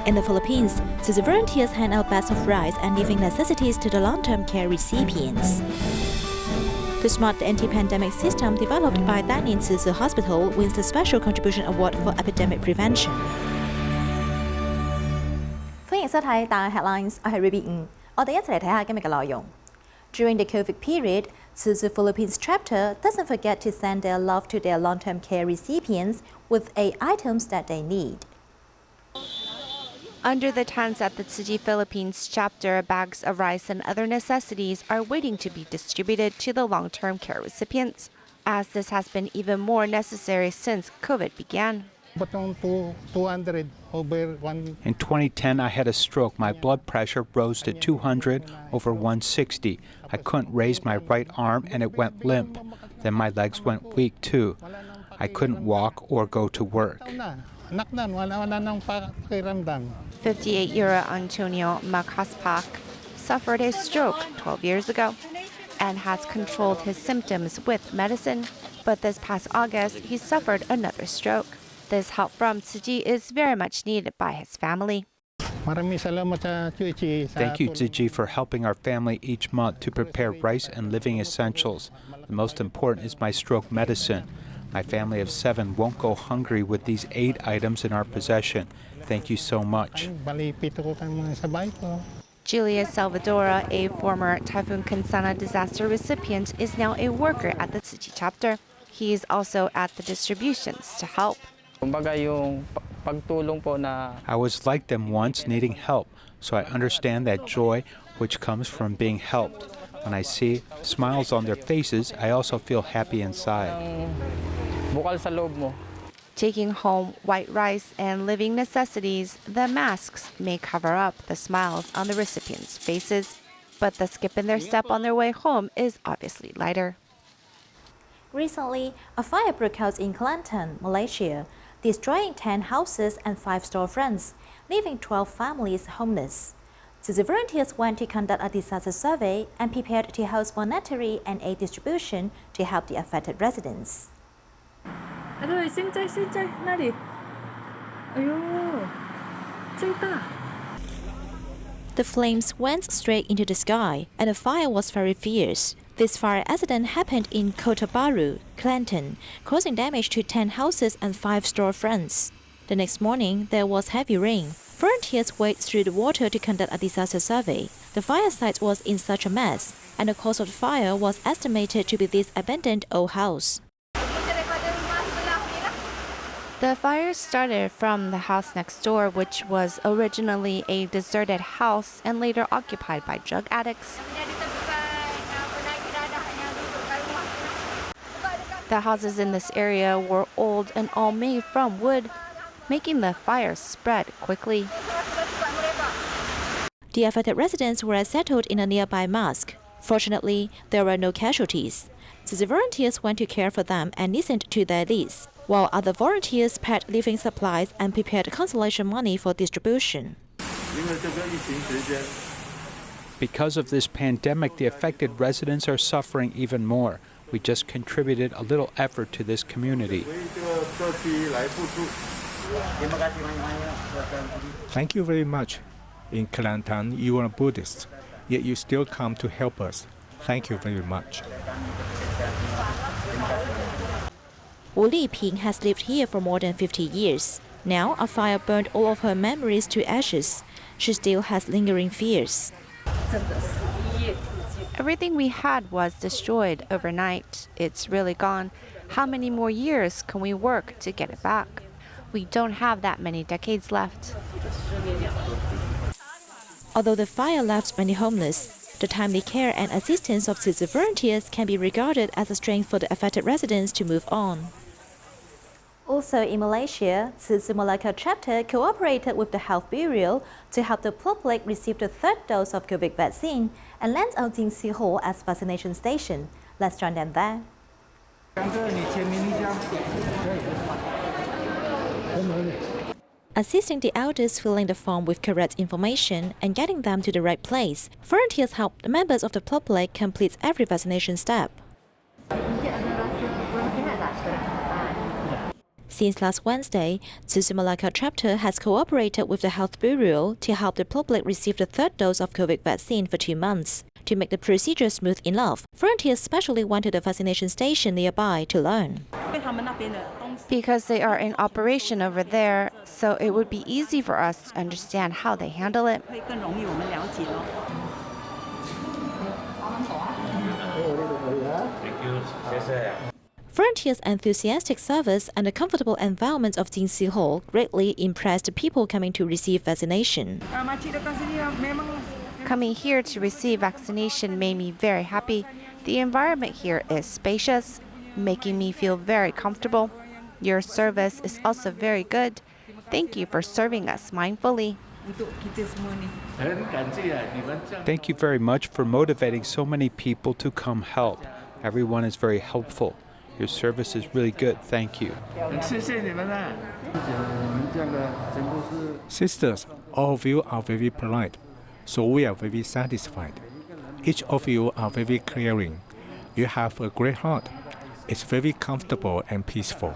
In the Philippines, Tzu Chi volunteers hand out bags of rice and living necessities to the long-term care recipients. The smart anti-pandemic system developed by Dalin Tzu Chi Hospital wins the Special Contribution Award for Epidemic Prevention. 歡迎收睇DaAi Headlines， 我係 Ruby 我哋一齊嚟睇下今日嘅內容。During the COVID period, Tzu Chi Philippines Chapter doesn't forget to send their love to their long-term care recipients with 8 items that they need. Under the tents at the Tzu Chi Philippines Chapter, bags of rice and other necessities are waiting to be distributed to the long-term care recipients, as this has been even more necessary since COVID began. In 2010, I had a stroke. My blood pressure rose to 200/160. I couldn't raise my right arm and it went limp. Then my legs went weak too. I couldn't walk or go to work. 58-year-old Antonio Macaspak suffered a stroke 12 years ago and has controlled his symptoms with medicine. But this past August, he suffered another stroke. This help from Tzu Chi is very much needed by his family. Thank you, Tzu Chi, for helping our family each month to prepare rice and living essentials. The most important is my stroke medicine. My family of 7 won't go hungry with these 8 items in our possession. Thank you so much. Julia Salvadora, a former Typhoon Kansana disaster recipient, is now a worker at the Tzu Chi Chapter. He is also at the distributions to help. I was like them once, needing help, so I understand that joy which comes from being helped. When I see smiles on their faces, I also feel happy inside. Taking home white rice and living necessities, the masks may cover up the smiles on the recipients' faces, but the skip in their step on their way home is obviously lighter. Recently, a fire broke out in Kelantan, Malaysia, destroying 10 houses and 5 storefronts, leaving 12 families homeless. Tzu Chi volunteers went to conduct a disaster survey and prepared to host monetary and aid distribution to help the affected residents. The flames went straight into the sky, and the fire was very fierce. This fire accident happened in Kota Baru, Kelantan, causing damage to 10 houses and 5 storefronts. The next morning, there was heavy rain. Volunteers waded through the water to conduct a disaster survey. The fire site was in such a mess, and the cause of the fire was estimated to be this abandoned old house. The fire started from the house next door, which was originally a deserted house and later occupied by drug addicts. The houses in this area were old and all made from wood, making the fire spread quickly. The affected residents were settled in a nearby mosque. Fortunately, there were no casualties. Tzu Chi volunteers went to care for them and listened to their needs, while other volunteers packed living supplies and prepared consolation money for distribution. Because of this pandemic, the affected residents are suffering even more. We just contributed a little effort to this community. Thank you very much. In Kelantan, you are a Buddhist, yet you still come to help us. Thank you very much. Wu Liping has lived here for more than 50 years. Now, a fire burned all of her memories to ashes. She still has lingering fears. Everything we had was destroyed overnight. It's really gone. How many more years can we work to get it back? We don't have that many decades left. Although the fire left many homeless, the timely care and assistance of Tzu Chi volunteers can be regarded as a strength for the affected residents to move on. Also in Malaysia, Tzu Chi Malacca Chapter cooperated with the Health Bureau to help the public receive the 3rd dose of COVID vaccine and lent out Jing Si Hall as vaccination station. Let's join them there. Assisting the elders filling the form with correct information and getting them to the right place, volunteers help the members of the public complete every vaccination step. Since last Wednesday, Tzu Chi Malacca Chapter has cooperated with the Health Bureau to help the public receive the third dose of COVID vaccine for 2 months. To make the procedure smooth enough, volunteers specially went to the vaccination station nearby to learn. Because they are in operation over there, so it would be easy for us to understand how they handle it. Volunteers' enthusiastic service and the comfortable environment of Jing Si Hall greatly impressed the people coming to receive vaccination. Coming here to receive vaccination made me very happy. The environment here is spacious, making me feel very comfortable. Your service is also very good. Thank you for serving us mindfully. Thank you very much for motivating so many people to come help. Everyone is very helpful. Your service is really good. Thank you. Sisters, all of you are very polite, so we are very satisfied. Each of you are very caring. You have a great heart. It's very comfortable and peaceful.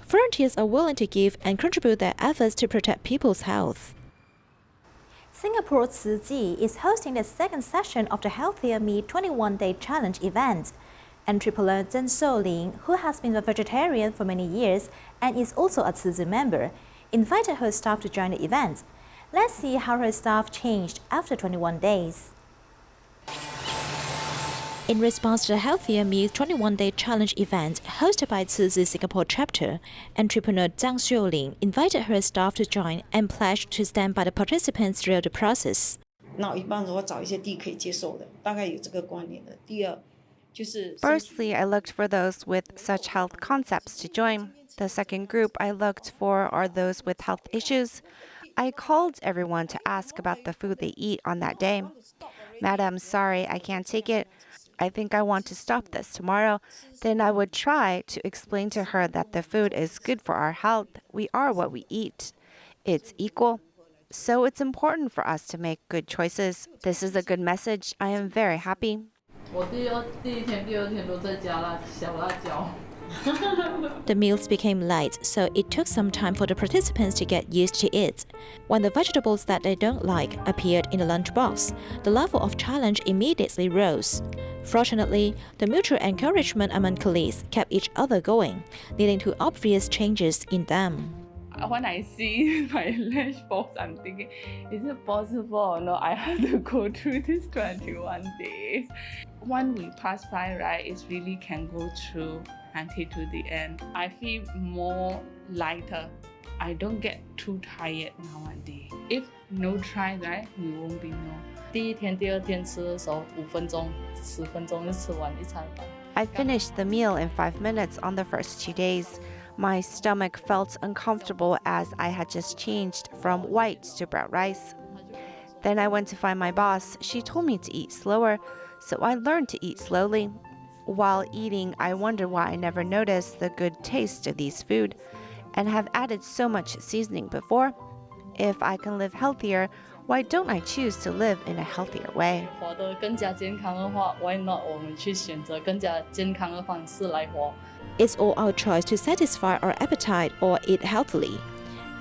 Volunteers are willing to give and contribute their efforts to protect people's health. Singapore's Tzu Chi is hosting the second session of the Healthier Me 21-day challenge event. Entrepreneur Zhen Shouling, who has been a vegetarian for many years and is also a Tzu Chi member, invited her staff to join the event. Let's see how her staff changed after 21 days. In response to the Healthier Me 21-day challenge event hosted by Tzu Chi Singapore Chapter, entrepreneur Zhang Shouling invited her staff to join and pledged to stand by the participants throughout the process. Firstly, I looked for those with such health concepts to join. The second group I looked for are those with health issues. I called everyone to ask about the food they eat on that day. Madam, sorry, I can't take it. I think I want to stop this tomorrow. Then I would try to explain to her that the food is good for our health. We are what we eat. It's equal. So it's important for us to make good choices. This is a good message. I am very happy. The meals became light, so it took some time for the participants to get used to it. When the vegetables that they don't like appeared in the lunchbox, the level of challenge immediately rose. Fortunately, the mutual encouragement among colleagues kept each other going, leading to obvious changes in them. When I see my lunchbox, I'm thinking, is it possible or not? I have to go through this 21 days. When we pass by, right, it really can go through until to the end. I feel more lighter. I don't get too tired nowadays. If no try, right, we won't be know. 第一天、第二天吃的时候5分钟、10分钟就吃完一餐饭。 I finished the meal in 5 minutes on the first 2 days. My stomach felt uncomfortable as I had just changed from white to brown rice. Then I went to find my boss. She told me to eat slower, so I learned to eat slowly. While eating, I wonder why I never noticed the good taste of these food and have added so much seasoning before. If I can live healthier, why don't I choose to live in a healthier way? 活得更加健康的话 ，Why not 我们去选择更加健康的方式来活？ It's all our choice to satisfy our appetite or eat healthily.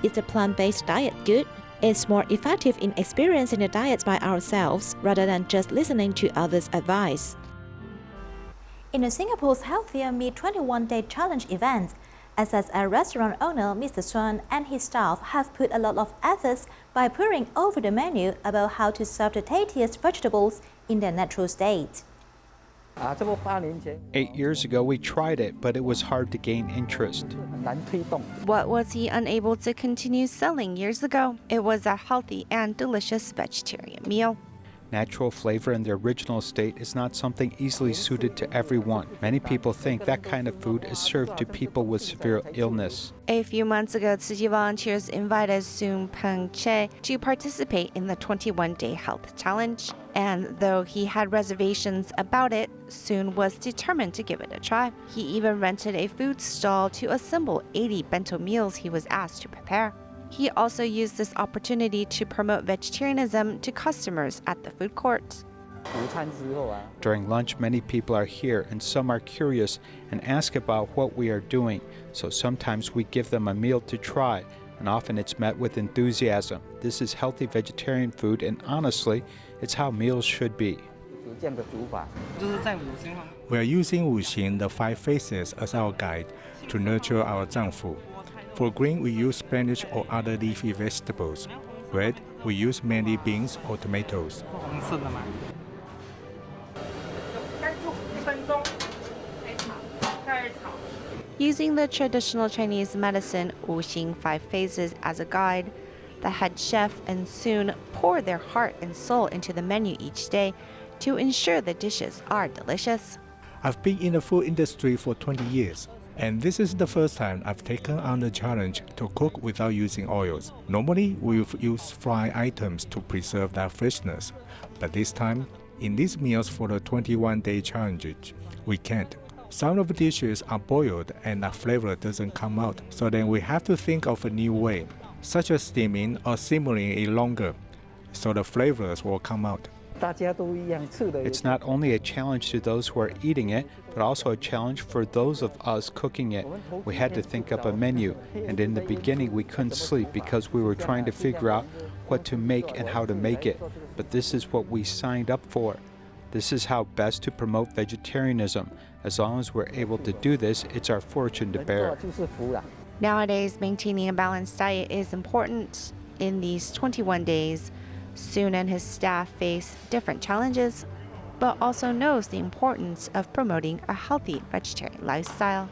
Is the plant-based diet good? It's more effective in experiencing the diet by ourselves rather than just listening to others' advice. In the Singapore's Healthier Me 21-day challenge event, SSL restaurant owner Mr. Xuan and his staff have put a lot of efforts by poring over the menu about how to serve the tastiest vegetables in their natural state. 8 years ago, we tried it, but it was hard to gain interest. What was he unable to continue selling years ago? It was a healthy and delicious vegetarian meal. Natural flavor in their original state is not something easily suited to everyone. Many people think that kind of food is served to people with severe illness. A few months ago, Tzu Chi volunteers invited Soon Peng Che to participate in the 21-day health challenge. And though he had reservations about it, Soon was determined to give it a try. He even rented a food stall to assemble 80 bento meals he was asked to prepare. He also used this opportunity to promote vegetarianism to customers at the food court. During lunch, many people are here and some are curious and ask about what we are doing. So sometimes we give them a meal to try, and often it's met with enthusiasm. This is healthy vegetarian food, and honestly, it's how meals should be. We are using Wuxing, the 5 phases, as our guide to nurture our Zangfu. For green, we use spinach or other leafy vegetables. Red, we use mainly beans or tomatoes. Using the traditional Chinese medicine Wuxing 5 phases as a guide, the head chef and Soon pour their heart and soul into the menu each day to ensure the dishes are delicious. I've been in the food industry for 20 years, and this is the first time I've taken on the challenge to cook without using oils. Normally, we use fried items to preserve their freshness, but this time, in these meals for the 21-day challenge, we can't. Some of the dishes are boiled and the flavor doesn't come out, so then we have to think of a new way, such as steaming or simmering it longer, so the flavors will come out. It's not only a challenge to those who are eating it, but also a challenge for those of us cooking it. We had to think up a menu, and in the beginning we couldn't sleep because we were trying to figure out what to make and how to make it. But this is what we signed up for. This is how best to promote vegetarianism. As long as we're able to do this, it's our fortune to bear. Nowadays, maintaining a balanced diet is important. In these 21 days, Soon and his staff face different challenges, but also knows the importance of promoting a healthy vegetarian lifestyle.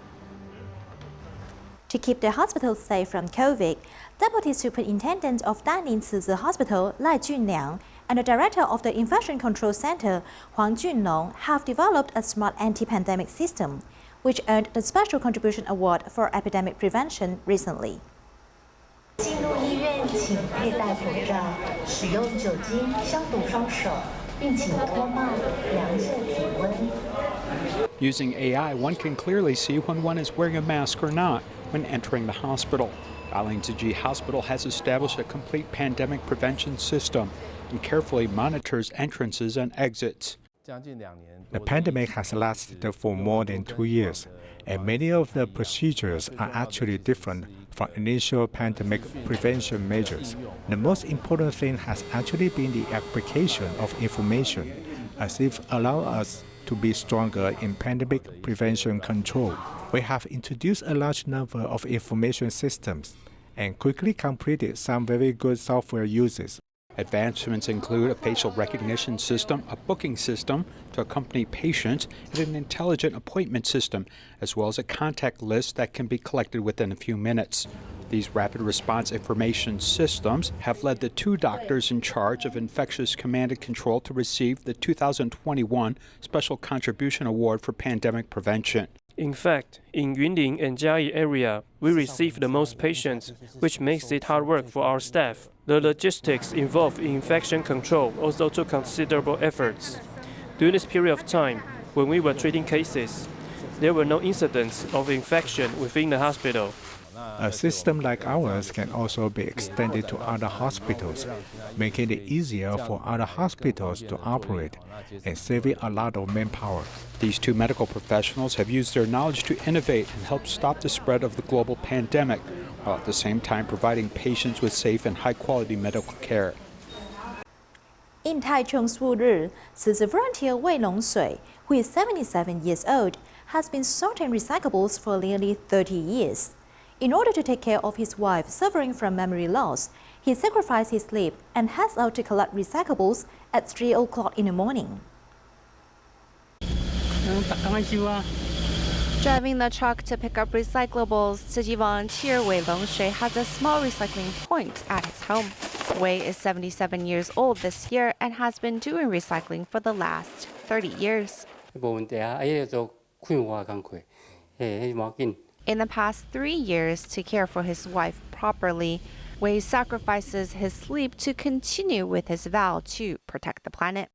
To keep the hospital safe from COVID, Deputy Superintendent of Dalin Tzu Chi Hospital, Lai Junliang, and the Director of the Infection Control Center, Huang Junlong, have developed a smart anti-pandemic system, which earned the Special Contribution Award for Epidemic Prevention recently. Using AI, one can clearly see when one is wearing a mask or not when entering the hospital. Dalin Tzu Chi Hospital has established a complete pandemic prevention system and carefully monitors entrances and exits. The pandemic has lasted for more than 2 years, and many of the procedures are actually different from initial pandemic prevention measures. The most important thing has actually been the application of information, as if allow us to be stronger in pandemic prevention control. We have introduced a large number of information systems and quickly completed some very good software uses. Advancements include a facial recognition system, a booking system to accompany patients, and an intelligent appointment system, as well as a contact list that can be collected within a few minutes. These rapid response information systems have led the 2 doctors in charge of infectious command and control to receive the 2021 Special Contribution Award for Pandemic Prevention. In fact, in Yunlin and Jiayi area, we receive the most patients, which makes it hard work for our staff. The logistics involved in infection control also took considerable efforts. During this period of time, when we were treating cases, there were no incidents of infection within the hospital. A system like ours can also be extended to other hospitals, making it easier for other hospitals to operate and saving a lot of manpower. These 2 medical professionals have used their knowledge to innovate and help stop the spread of the global pandemic, while at the same time providing patients with safe and high-quality medical care. In Taichung's Wu Ri, Tzu volunteer Wei Longsui, who is 77 years old, has been sorting recyclables for nearly 30 years. In order to take care of his wife suffering from memory loss, he sacrificed his sleep and heads out to collect recyclables at 3 o'clock in the morning. Driving the truck to pick up recyclables, Tzu Chi volunteer Wei Longshui has a small recycling point at his home. Wei is 77 years old this year and has been doing recycling for the last 30 years. In the past 3 years, to care for his wife properly, Wei sacrifices his sleep to continue with his vow to protect the planet.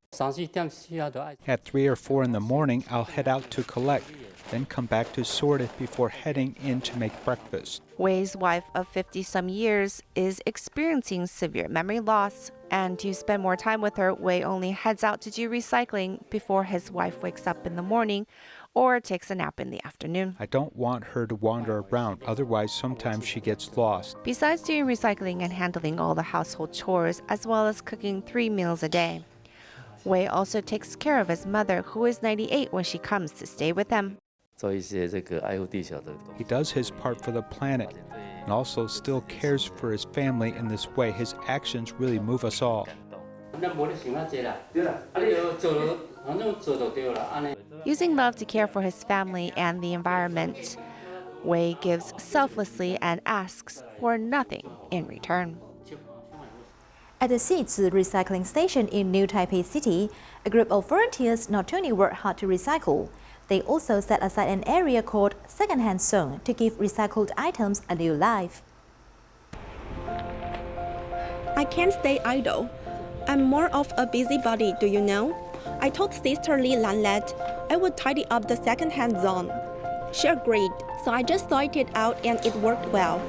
At 3 or 4 in the morning, I'll head out to collect. then come back to sort it before heading in to make breakfast. Wei's wife of 50-some years is experiencing severe memory loss, and to spend more time with her, Wei only heads out to do recycling before his wife wakes up in the morning or takes a nap in the afternoon. I don't want her to wander around, otherwise sometimes she gets lost. Besides doing recycling and handling all the household chores, as well as cooking 3 meals a day, Wei also takes care of his mother, who is 98 when she comes to stay with him. He does his part for the planet and also still cares for his family. In this way, his actions really move us all. Using love to care for his family and the environment, Wei gives selflessly and asks for nothing in return. At the Xizhi recycling station in New Taipei City, a group of volunteers not only work hard to recycle, they also set aside an area called Secondhand Zone to give recycled items a new life. I can't stay idle. I'm more of a busybody, do you know? I told Sister Li Lan that I would tidy up the second-hand zone. She agreed, so I just sorted it out and it worked well.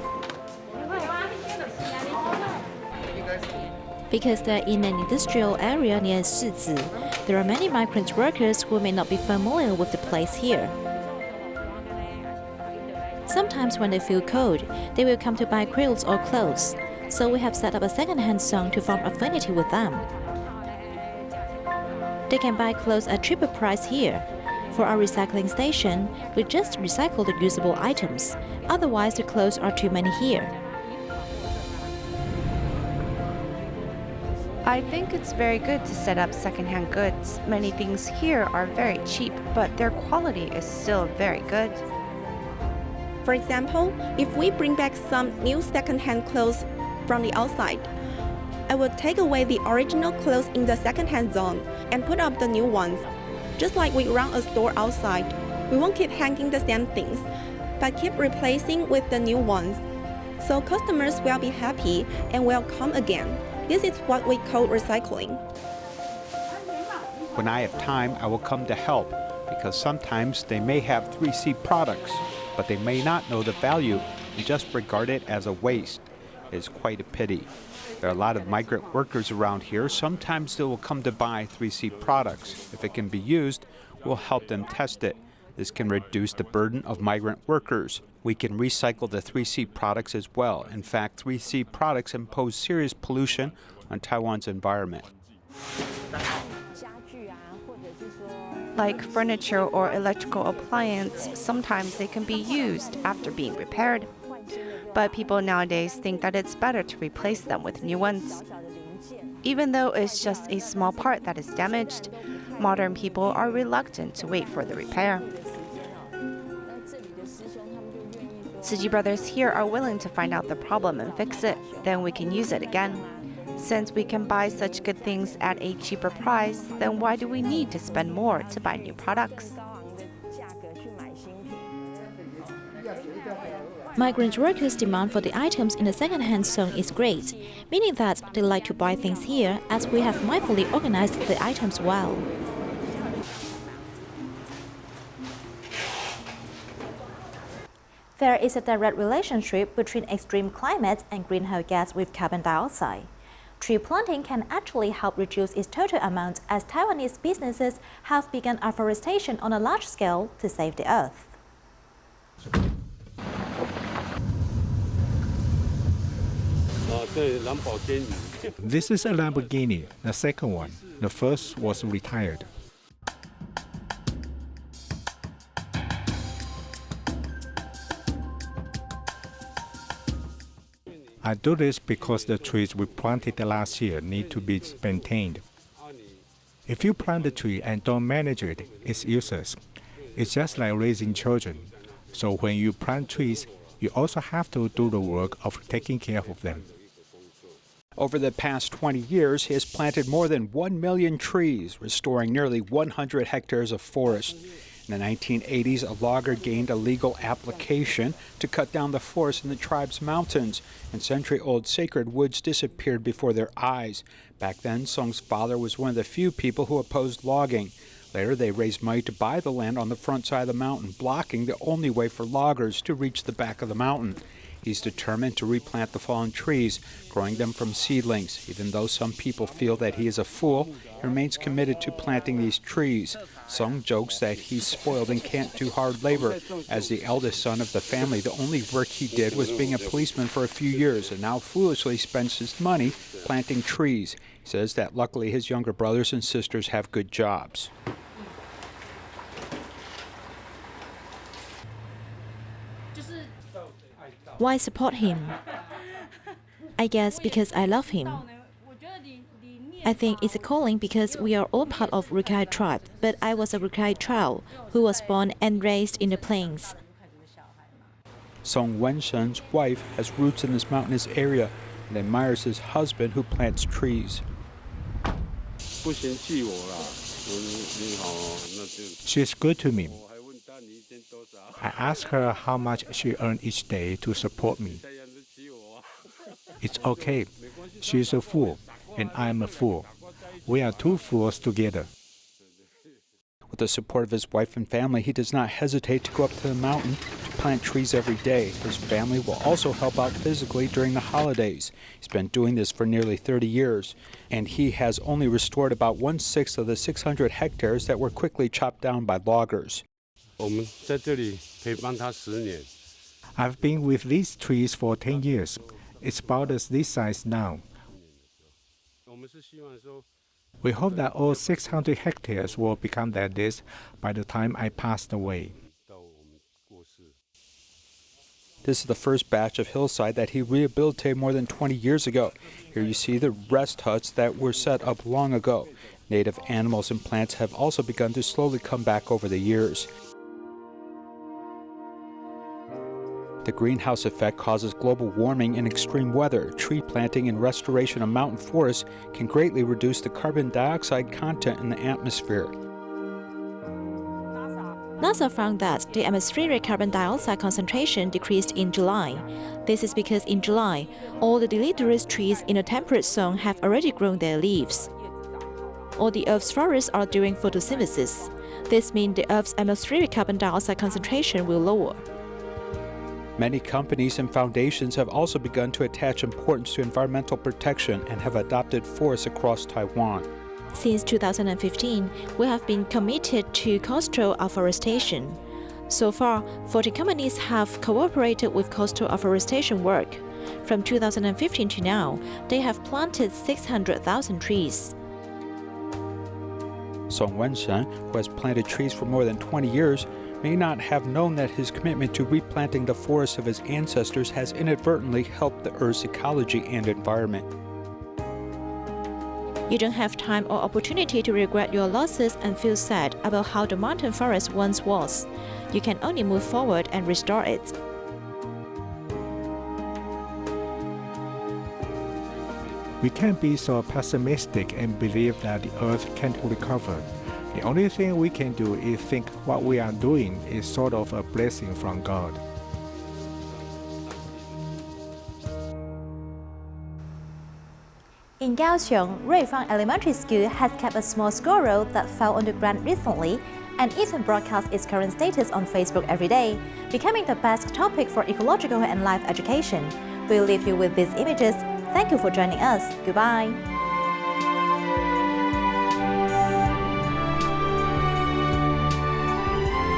Because they're in an industrial area near Shizhi, there are many migrant workers who may not be familiar with the place here. Sometimes when they feel cold, they will come to buy quilts or clothes, so we have set up a second-hand zone to form affinity with them. They can buy clothes at cheaper price here. For our recycling station, we just recycle the usable items, otherwise the clothes are too many here. I think it's very good to set up secondhand goods. Many things here are very cheap, but their quality is still very good. For example, if we bring back some new second-hand clothes from the outside, I would take away the original clothes in the second-hand zone and put up the new ones. Just like we run a store outside, we won't keep hanging the same things, but keep replacing with the new ones. So customers will be happy and will come again. This is what we call recycling. When I have time, I will come to help, because sometimes they may have 3C products, but they may not know the value and just regard it as a waste. It is quite a pity. There are a lot of migrant workers around here. Sometimes they will come to buy 3C products. If it can be used, we'll help them test it. This can reduce the burden of migrant workers. We can recycle the 3C products as well. In fact, 3C products impose serious pollution on Taiwan's environment. Like furniture or electrical appliance, sometimes they can be used after being repaired. But people nowadays think that it's better to replace them with new ones. Even though it's just a small part that is damaged, modern people are reluctant to wait for the repair. Tzu Chi brothers here are willing to find out the problem and fix it, then we can use it again. Since we can buy such good things at a cheaper price, then why do we need to spend more to buy new products? Migrant workers' demand for the items in the second-hand zone is great, meaning that they like to buy things here as we have mindfully organized the items well. There is a direct relationship between extreme climates and greenhouse gas with carbon dioxide. Tree planting can actually help reduce its total amount, as Taiwanese businesses have begun afforestation on a large scale to save the earth. This is a Lamborghini, the second one. The first was retired. I do this because the trees we planted last year need to be maintained. If you plant a tree and don't manage it, it's useless. It's just like raising children. So when you plant trees, you also have to do the work of taking care of them. Over the past 20 years, he has planted more than 1 million trees, restoring nearly 100 hectares of forest. In the 1980s, a logger gained a legal application to cut down the forest in the tribe's mountains, and century-old sacred woods disappeared before their eyes. Back then, Song's father was one of the few people who opposed logging. Later, they raised money to buy the land on the front side of the mountain, blocking the only way for loggers to reach the back of the mountain. He's determined to replant the fallen trees, growing them from seedlings. Even though some people feel that he is a fool, he remains committed to planting these trees. Sung jokes that he's spoiled and can't do hard labor. As the eldest son of the family, the only work he did was being a policeman for a few years, and now foolishly spends his money planting trees. He says that luckily his younger brothers and sisters have good jobs. Why support him? I guess because I love him. I think it's a calling because we are all part of Rukai tribe, but I was a Rukai child who was born and raised in the plains. Song Wenshen's wife has roots in this mountainous area and admires his husband who plants trees. She's good to me. I ask her how much she earns each day to support me. It's okay. She's a fool, and I'm a fool. We are two fools together. With the support of his wife and family, he does not hesitate to go up to the mountain to plant trees every day. His family will also help out physically during the holidays. He's been doing this for nearly 30 years, and he has only restored about 1/6 of the 600 hectares that were quickly chopped down by loggers. I've been with these trees for 10 years. It's about this size now. We hope that all 600 hectares will become like this by the time I passed away. This is the first batch of hillside that he rehabilitated more than 20 years ago. Here you see the rest huts that were set up long ago. Native animals and plants have also begun to slowly come back over the years. The greenhouse effect causes global warming and extreme weather. Tree planting and restoration of mountain forests can greatly reduce the carbon dioxide content in the atmosphere. NASA found that the atmospheric carbon dioxide concentration decreased in July. This is because in July, all the deciduous trees in the temperate zone have already grown their leaves. All the Earth's forests are doing photosynthesis. This means the Earth's atmospheric carbon dioxide concentration will lower. Many companies and foundations have also begun to attach importance to environmental protection and have adopted forests across Taiwan. Since 2015, we have been committed to coastal afforestation. So far, 40 companies have cooperated with coastal afforestation work. From 2015 to now, they have planted 600,000 trees. Song Wenshen, who has planted trees for more than 20 years, may not have known that his commitment to replanting the forests of his ancestors has inadvertently helped the Earth's ecology and environment. You don't have time or opportunity to regret your losses and feel sad about how the mountain forest once was. You can only move forward and restore it. We can't be so pessimistic and believe that the Earth can't recover. The only thing we can do is think what we are doing is sort of a blessing from God. In Kaohsiung, Ruifang Elementary School has kept a small squirrel that fell on the ground recently and even broadcasts its current status on Facebook every day, becoming the best topic for ecological and life education. We'll leave you with these images. Thank you for joining us. Goodbye.